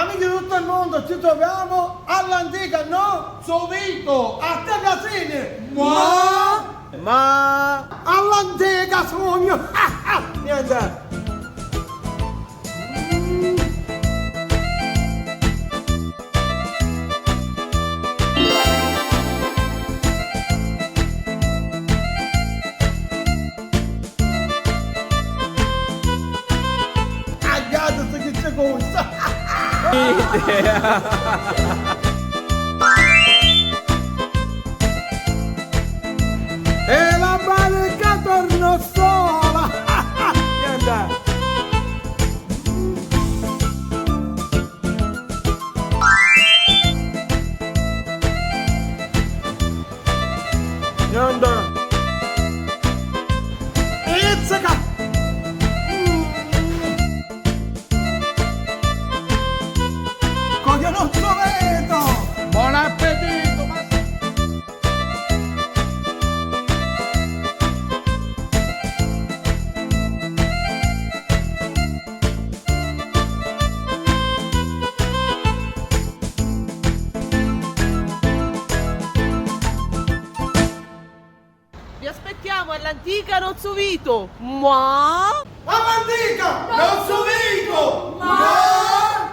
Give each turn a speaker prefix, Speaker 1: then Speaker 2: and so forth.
Speaker 1: Amici di tutto il mondo, ci troviamo all'antica non Sovito, a Terracini, ma all'antica sogno. Niente. Agatha, che c'è cosa? E la barca torna sola. Niente. Niente. Izzica. Coglio non lo vedo. Buon appetito.
Speaker 2: Vi aspettiamo all'antica Rozzovito. Ma...
Speaker 1: All'antica non Sovito.